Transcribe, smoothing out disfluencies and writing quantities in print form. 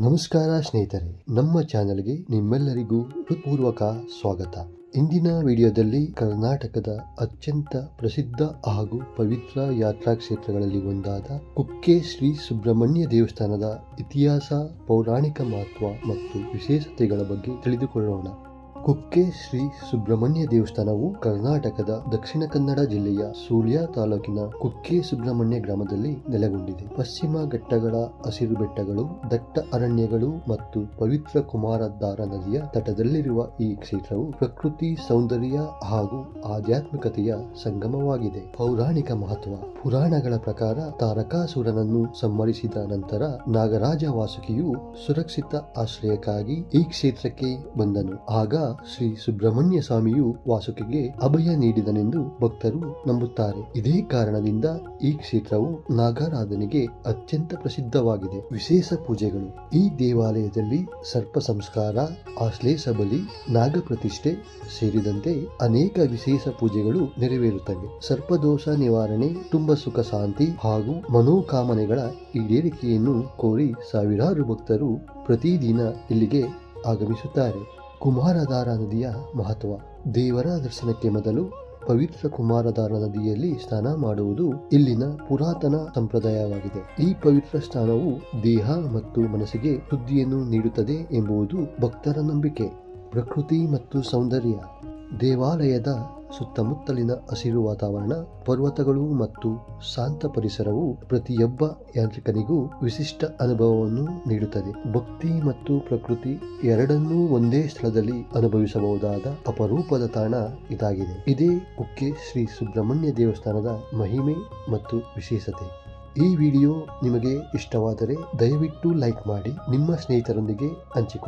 ನಮಸ್ಕಾರ ಸ್ನೇಹಿತರೆ, ನಮ್ಮ ಚಾನೆಲ್ಗೆ ನಿಮ್ಮೆಲ್ಲರಿಗೂ ಹೃತ್ಪೂರ್ವಕ ಸ್ವಾಗತ. ಇಂದಿನ ವಿಡಿಯೋದಲ್ಲಿ ಕರ್ನಾಟಕದ ಅತ್ಯಂತ ಪ್ರಸಿದ್ಧ ಹಾಗೂ ಪವಿತ್ರ ಯಾತ್ರಾ ಕ್ಷೇತ್ರಗಳಲ್ಲಿ ಒಂದಾದ ಕುಕ್ಕೆ ಶ್ರೀ ಸುಬ್ರಹ್ಮಣ್ಯ ದೇವಸ್ಥಾನದ ಇತಿಹಾಸ, ಪೌರಾಣಿಕ ಮಹತ್ವ ಮತ್ತು ವಿಶೇಷತೆಗಳ ಬಗ್ಗೆ ತಿಳಿದುಕೊಳ್ಳೋಣ. ಕುಕ್ಕೆ ಶ್ರೀ ಸುಬ್ರಹ್ಮಣ್ಯ ದೇವಸ್ಥಾನವು ಕರ್ನಾಟಕದ ದಕ್ಷಿಣ ಕನ್ನಡ ಜಿಲ್ಲೆಯ ಸುಳ್ಯ ತಾಲೂಕಿನ ಕುಕ್ಕೆ ಸುಬ್ರಹ್ಮಣ್ಯ ಗ್ರಾಮದಲ್ಲಿ ನೆಲೆಗೊಂಡಿದೆ. ಪಶ್ಚಿಮ ಘಟ್ಟಗಳ ಹಸಿರು ಬೆಟ್ಟಗಳು, ದಟ್ಟ ಅರಣ್ಯಗಳು ಮತ್ತು ಪವಿತ್ರ ಕುಮಾರಧಾರಾ ನದಿಯ ತಟದಲ್ಲಿರುವ ಈ ಕ್ಷೇತ್ರವು ಪ್ರಕೃತಿ ಸೌಂದರ್ಯ ಹಾಗೂ ಆಧ್ಯಾತ್ಮಿಕತೆಯ ಸಂಗಮವಾಗಿದೆ. ಪೌರಾಣಿಕ ಮಹತ್ವ. ಪುರಾಣಗಳ ಪ್ರಕಾರ ತಾರಕಾಸುರನನ್ನು ಸಂಹರಿಸಿದ ನಂತರ ನಾಗರಾಜ ವಾಸುಕಿಯು ಸುರಕ್ಷಿತ ಆಶ್ರಯಕ್ಕಾಗಿ ಈ ಕ್ಷೇತ್ರಕ್ಕೆ ಬಂದನು. ಆಗ ಶ್ರೀ ಸುಬ್ರಹ್ಮಣ್ಯ ಸ್ವಾಮಿಯು ವಾಸುಕಿಗೆ ಅಭಯ ನೀಡಿದನೆಂದು ಭಕ್ತರು ನಂಬುತ್ತಾರೆ. ಇದೇ ಕಾರಣದಿಂದ ಈ ಕ್ಷೇತ್ರವು ನಾಗಾರಾಧನೆಗೆ ಅತ್ಯಂತ ಪ್ರಸಿದ್ಧವಾಗಿದೆ. ವಿಶೇಷ ಪೂಜೆಗಳು. ಈ ದೇವಾಲಯದಲ್ಲಿ ಸರ್ಪ ಸಂಸ್ಕಾರ, ಆಶ್ಲೇಷ ಬಲಿ, ನಾಗ ಪ್ರತಿಷ್ಠೆ ಸೇರಿದಂತೆ ಅನೇಕ ವಿಶೇಷ ಪೂಜೆಗಳು ನೆರವೇರುತ್ತವೆ. ಸರ್ಪದೋಷ ನಿವಾರಣೆ, ಕುಟುಂಬ ಸುಖ ಶಾಂತಿ ಹಾಗೂ ಮನೋಕಾಮನೆಗಳ ಈಡೇರಿಕೆಯನ್ನು ಕೋರಿ ಸಾವಿರಾರು ಭಕ್ತರು ಪ್ರತಿದಿನ ಇಲ್ಲಿಗೆ ಆಗಮಿಸುತ್ತಾರೆ. ಕುಮಾರಧಾರಾ ನದಿಯ ಮಹತ್ವ. ದೇವರ ದರ್ಶನಕ್ಕೆ ಮೊದಲು ಪವಿತ್ರ ಕುಮಾರಧಾರಾ ನದಿಯಲ್ಲಿ ಸ್ನಾನ ಮಾಡುವುದು ಇಲ್ಲಿನ ಪುರಾತನ ಸಂಪ್ರದಾಯವಾಗಿದೆ. ಈ ಪವಿತ್ರ ಸ್ನಾನವು ದೇಹ ಮತ್ತು ಮನಸ್ಸಿಗೆ ಶುದ್ಧಿಯನ್ನು ನೀಡುತ್ತದೆ ಎಂಬುದು ಭಕ್ತರ ನಂಬಿಕೆ. ಪ್ರಕೃತಿ ಮತ್ತು ಸೌಂದರ್ಯ. ದೇವಾಲಯದ ಸುತ್ತಮುತ್ತಲಿನ ಹಸಿರು ವಾತಾವರಣ, ಪರ್ವತಗಳು ಮತ್ತು ಶಾಂತ ಪರಿಸರವು ಪ್ರತಿಯೊಬ್ಬ ಯಾತ್ರಿಕನಿಗೂ ವಿಶಿಷ್ಟ ಅನುಭವವನ್ನು ನೀಡುತ್ತದೆ. ಭಕ್ತಿ ಮತ್ತು ಪ್ರಕೃತಿ ಎರಡನ್ನೂ ಒಂದೇ ಸ್ಥಳದಲ್ಲಿ ಅನುಭವಿಸಬಹುದಾದ ಅಪರೂಪದ ತಾಣ ಇದಾಗಿದೆ. ಇದೇ ಕುಕ್ಕೆ ಶ್ರೀ ಸುಬ್ರಹ್ಮಣ್ಯ ದೇವಸ್ಥಾನದ ಮಹಿಮೆ ಮತ್ತು ವಿಶೇಷತೆ. ಈ ವಿಡಿಯೋ ನಿಮಗೆ ಇಷ್ಟವಾದರೆ ದಯವಿಟ್ಟು ಲೈಕ್ ಮಾಡಿ, ನಿಮ್ಮ ಸ್ನೇಹಿತರೊಂದಿಗೆ ಹಂಚಿಕೊಳ್ಳಿ.